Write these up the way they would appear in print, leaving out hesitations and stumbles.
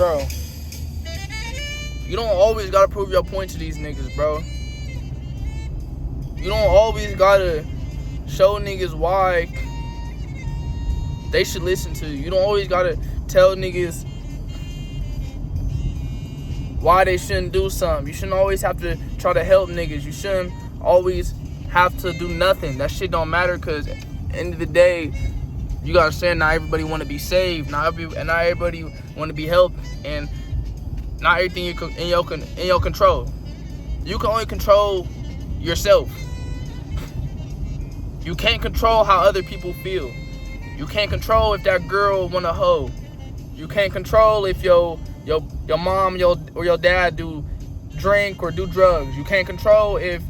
bro, you don't always gotta prove your point to these niggas, bro. You don't always gotta show niggas why they should listen to you. You don't always gotta tell niggas why they shouldn't do something. You shouldn't always have to try to help niggas. You shouldn't always have to do nothing. That shit don't matter, because at the end of the day, you gotta understand, not everybody want to be saved. Not everybody want to be helped, and not everything in your control. You can only control yourself. You can't control how other people feel. You can't control if that girl want to hoe. You can't control if your mom or your dad do drink or do drugs. You can't control if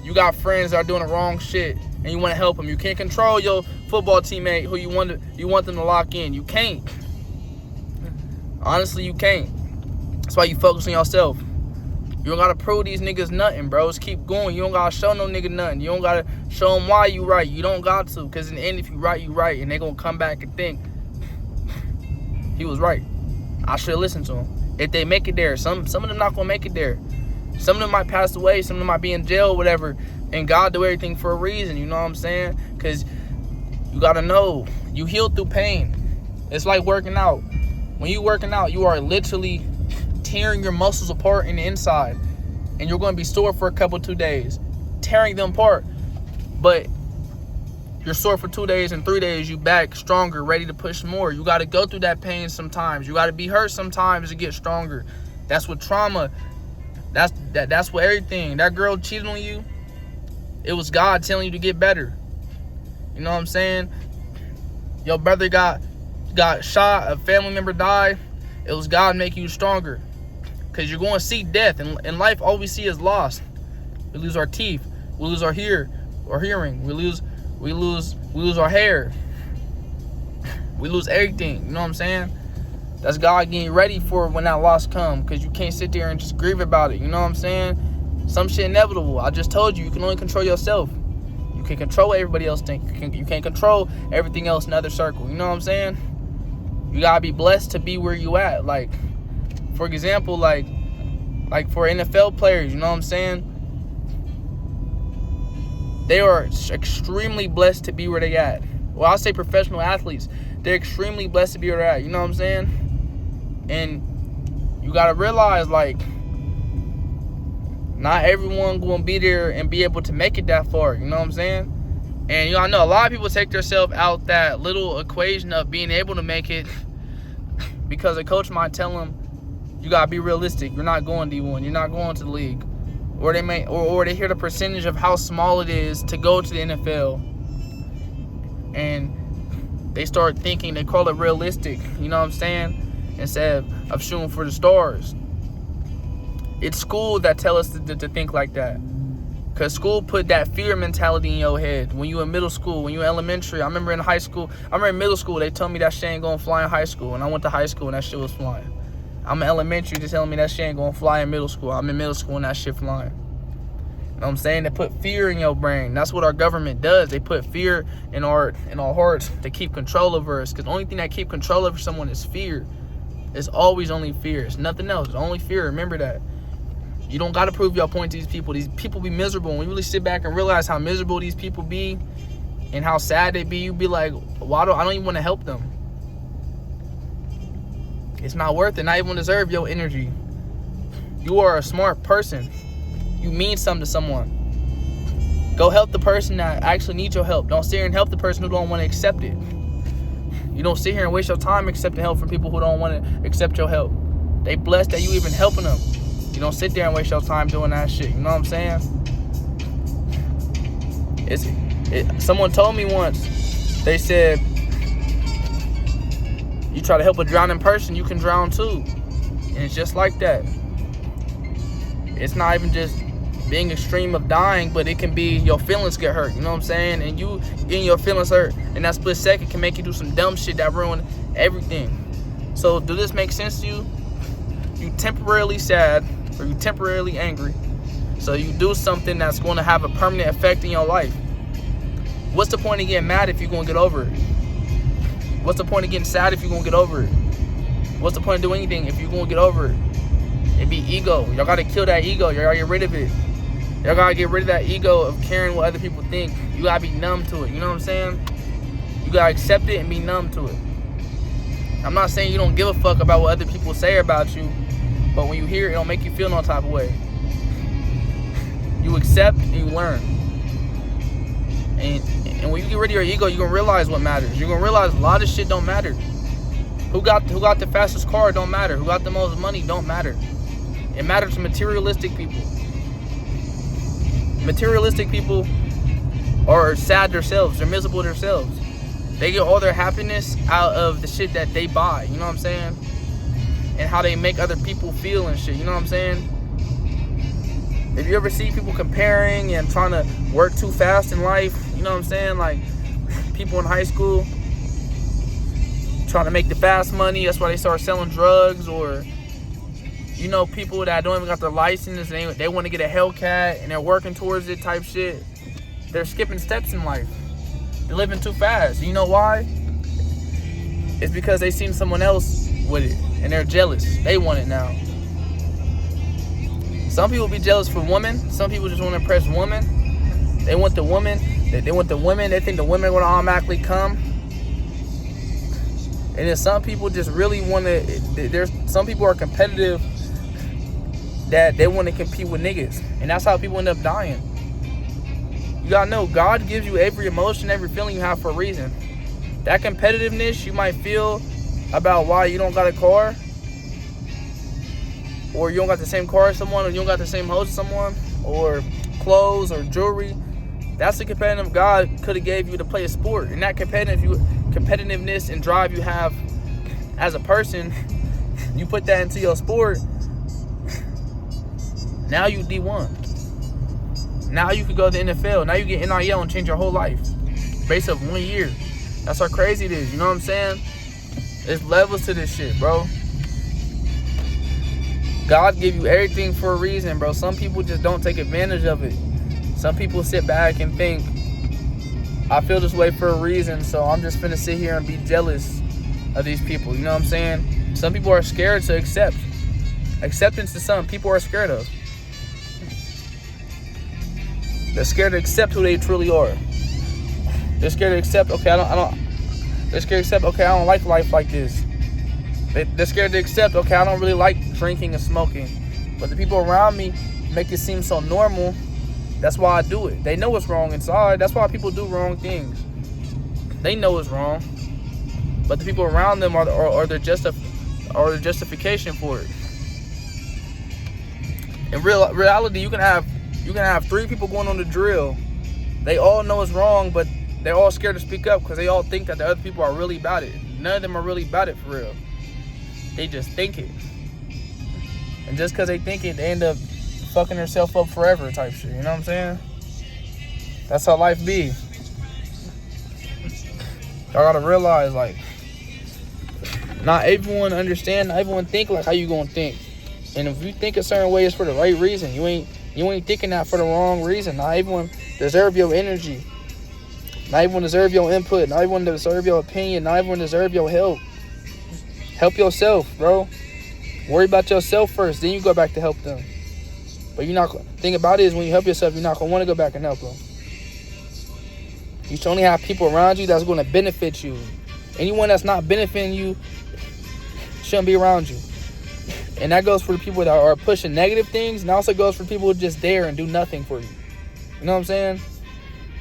you got friends that are doing the wrong shit and you want to help them. You can't control your football teammate who you want them to lock in. You can't. Honestly, you can't. That's why you focus on yourself. You don't gotta prove these niggas nothing, bro. Just keep going. You don't gotta show no nigga nothing. You don't gotta show them why you right. You don't got to, because in the end, if you right, you right, and they gonna come back and think he was right. I should listen to him. If they make it there, some of them not gonna make it there. Some of them might pass away. Some of them might be in jail, whatever. And God do everything for a reason. You know what I'm saying? Because you gotta know, you heal through pain. It's like working out. When you working out, you are literally tearing your muscles apart in the inside, and you're going to be sore for a couple 2 days, tearing them apart. But you're sore for 2 days, and 3 days you back stronger, ready to push more. You got to go through that pain sometimes. You got to be hurt sometimes to get stronger. That's what trauma. That's what everything. That girl cheated on you. It was God telling you to get better. You know what I'm saying? Your brother got shot. A family member died. It was God making you stronger. Because you're going to see death. And in life, all we see is loss. We lose our teeth. We lose our hearing. We lose our hair. We lose everything. You know what I'm saying? That's God getting ready for when that loss comes. Because you can't sit there and just grieve about it. You know what I'm saying? Some shit inevitable. I just told you, you can only control yourself. You can control what everybody else thinks. You can't control everything else in the other circle. You know what I'm saying? You gotta be blessed to be where you at. Like, for example, like for NFL players, you know what I'm saying? They are extremely blessed to be where they at. Well, I'll say professional athletes. They're extremely blessed to be where they're at. You know what I'm saying? And you gotta realize, like, not everyone gonna be there and be able to make it that far. You know what I'm saying? And I know a lot of people take themselves out that little equation of being able to make it because a coach might tell them, you gotta be realistic. You're not going D1. You're not going to the league. Or they may, or they hear the percentage of how small it is to go to the NFL, and they start thinking, they call it realistic. You know what I'm saying? Instead of shooting for the stars. It's school that tell us to think like that. Because school put that fear mentality in your head. When you in middle school, when you in elementary. I remember in middle school, they told me that shit ain't gonna fly in high school. And I went to high school and that shit was flying. I'm in elementary, just telling me that shit ain't gonna fly in middle school. I'm in middle school and that shit flying. You know what I'm saying? They put fear in your brain. That's what our government does. They put fear in our hearts to keep control over us. Because the only thing that keep control over someone is fear. It's always only fear. It's nothing else. It's only fear. Remember that. You don't got to prove your point to these people. These people be miserable. When you really sit back and realize how miserable these people be and how sad they be, you be like, well, I don't even want to help them. It's not worth it. Not even deserve your energy. You are a smart person. You mean something to someone. Go help the person that actually needs your help. Don't sit here and help the person who don't want to accept it. You don't sit here and waste your time accepting help from people who don't want to accept your help. They blessed that you even helping them. You don't sit there and waste your time doing that shit. You know what I'm saying? Someone told me once, they said, you try to help a drowning person, you can drown too. And it's just like that. It's not even just being extreme of dying, but it can be your feelings get hurt. You know what I'm saying? And you getting your feelings hurt in that split second can make you do some dumb shit that ruin everything. So do this make sense to you? You temporarily sad or you temporarily angry. So you do something that's going to have a permanent effect in your life. What's the point of getting mad if you're going to get over it? What's the point of getting sad if you're going to get over it? What's the point of doing anything if you're going to get over it? It'd be ego. Y'all got to kill that ego. Y'all got to get rid of it. Y'all got to get rid of that ego of caring what other people think. You got to be numb to it. You know what I'm saying? You got to accept it and be numb to it. I'm not saying you don't give a fuck about what other people say about you, but when you hear it, it'll make you feel no type of way. You accept and you learn. And when you get rid of your ego, you're going to realize what matters. You're going to realize a lot of shit don't matter. Who got the fastest car don't matter. Who got the most money don't matter. It matters to materialistic people. Materialistic people are sad themselves. They're miserable themselves. They get all their happiness out of the shit that they buy. You know what I'm saying? And how they make other people feel and shit. You know what I'm saying? If you ever see people comparing and trying to work too fast in life, you know what I'm saying? Like people in high school trying to make the fast money. That's why they start selling drugs. Or, you know, people that don't even got their license and they want to get a Hellcat and they're working towards it type shit. They're skipping steps in life. They're living too fast. You know why? It's because they seen someone else with it and they're jealous. They want it now. Some people be jealous for women. Some people just want to impress women. They want the woman. They want the women. They think the women are going to automatically come. And then some people just really want to. There's some people are competitive that they want to compete with niggas, and that's how people end up dying. You gotta know, God gives you every emotion, every feeling you have for a reason. That competitiveness you might feel about why you don't got a car, or you don't got the same car as someone, or you don't got the same house as someone, or clothes or jewelry. That's the competitive God could have gave you to play a sport. And that competitiveness and drive you have as a person, you put that into your sport, now you D1. Now you could go to the NFL. Now you get NIL and change your whole life based off 1 year. That's how crazy it is. You know what I'm saying? There's levels to this shit, bro. God give you everything for a reason, bro. Some people just don't take advantage of it. Some people sit back and think, I feel this way for a reason, so I'm just finna sit here and be jealous of these people. You know what I'm saying? Some people are scared to accept. Acceptance is something people are scared of. They're scared to accept who they truly are. They're scared to accept, okay, they're scared to accept, okay, I don't like life like this. They're scared to accept, okay, I don't really like drinking and smoking. But the people around me make it seem so normal. That's why I do it. They know it's wrong inside. That's why people do wrong things. They know it's wrong. But the people around them are the justification for it. In reality, you can have 3 people going on the drill. They all know it's wrong, but they're all scared to speak up because they all think that the other people are really about it. None of them are really about it for real. They just think it. And just because they think it, they end up fucking themselves up forever type shit. You know what I'm saying? That's how life be. Y'all gotta realize, like, not everyone understand, not everyone think like how you gonna think. And if you think a certain way, it's for the right reason. You ain't thinking that for the wrong reason. Not everyone deserve your energy. Not everyone deserve your input. Not everyone deserve your opinion. Not everyone deserve your help. Help yourself, bro. Worry about yourself first, then you go back to help them. But you're not. Thing about it is, when you help yourself, you're not gonna want to go back and help them. You should only have people around you that's going to benefit you. Anyone that's not benefiting you shouldn't be around you. And that goes for the people that are pushing negative things, and also goes for people who just there and do nothing for you. You know what I'm saying?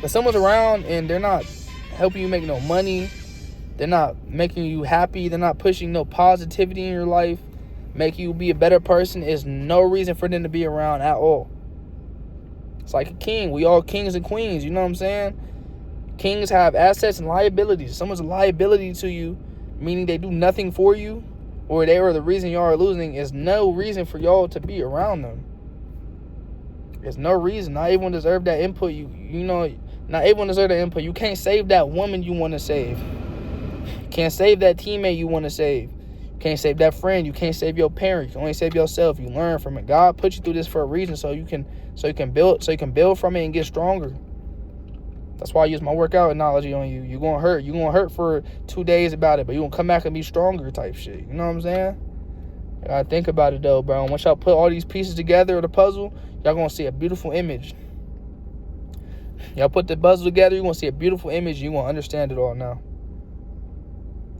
But someone's around and they're not helping you make no money. They're not making you happy. They're not pushing no positivity in your life, making you be a better person. Is no reason for them to be around at all. It's like a king. We all kings and queens. You know what I'm saying? Kings have assets and liabilities. Someone's a liability to you, meaning they do nothing for you, or they are the reason y'all are losing, is no reason for y'all to be around them. There's no reason. Not everyone deserves that input. You know, not everyone deserves that input. You can't save that woman you want to save. You can't save that teammate you want to save. You can't save that friend. You can't save your parent. You can only save yourself. You learn from it. God put you through this for a reason, so you can build from it and get stronger. That's why I use my workout analogy on you. You're gonna hurt. You're gonna hurt for 2 days about it, but you're gonna come back and be stronger type shit. You know what I'm saying? You gotta think about it though, bro. And once y'all put all these pieces together of the puzzle, y'all gonna see a beautiful image. Y'all put the puzzle together, you're gonna see a beautiful image. You're gonna understand it all now.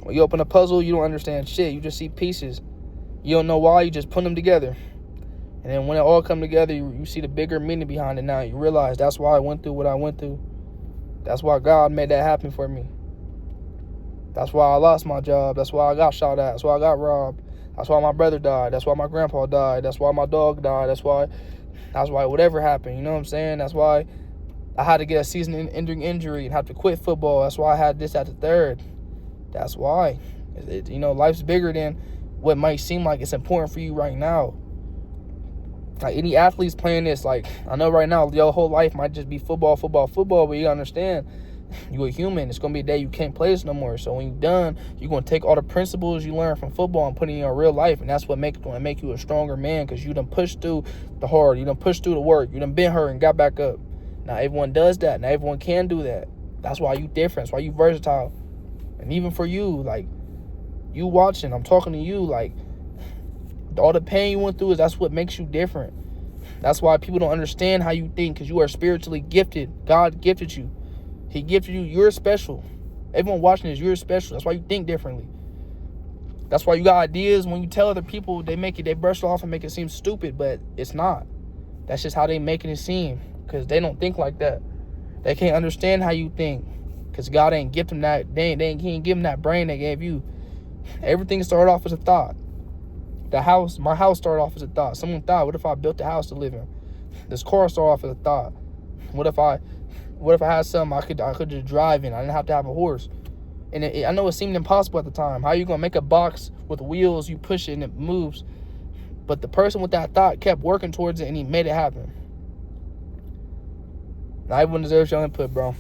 When you open a puzzle, you don't understand shit. You just see pieces. You don't know why. You just put them together. And then when it all come together, you see the bigger meaning behind it now. You realize that's why I went through what I went through. That's why God made that happen for me. That's why I lost my job. That's why I got shot at. That's why I got robbed. That's why my brother died. That's why my grandpa died. That's why my dog died. That's why whatever happened. You know what I'm saying? That's why I had to get a season-ending injury and have to quit football. That's why I had this at the third. That's why. Life's bigger than what might seem like it's important for you right now. Like any athletes playing this, like I know right now your whole life might just be football, but you understand you're a human. It's gonna be a day you can't play this no more. So when you're done, you're gonna take all the principles you learned from football and put it in your real life, and that's what gonna make you a stronger man, because you done pushed through the hard, you done pushed through the work, you done been hurt and got back up. Now everyone does that. Now everyone can do that. That's why you different. That's why you versatile. And even for you, like you watching, I'm talking to you, like all the pain you went through that's what makes you different. That's why people don't understand how you think, because you are spiritually gifted. God gifted you. He gifted you. You're special. Everyone watching this, you're special. That's why you think differently. That's why you got ideas. When you tell other people, they brush it off and make it seem stupid, but it's not. That's just how they making it seem, because they don't think like that. They can't understand how you think, because God ain't give them that. He ain't give them that brain they gave you. Everything started off as a thought. My house started off as a thought. Someone thought, what if I built a house to live in? This car started off as a thought. What if I had something I could just drive in? I didn't have to have a horse. And I know it seemed impossible at the time. How are you gonna make a box with wheels? You push it and it moves. But the person with that thought kept working towards it, and he made it happen. Now everyone deserves your input, bro.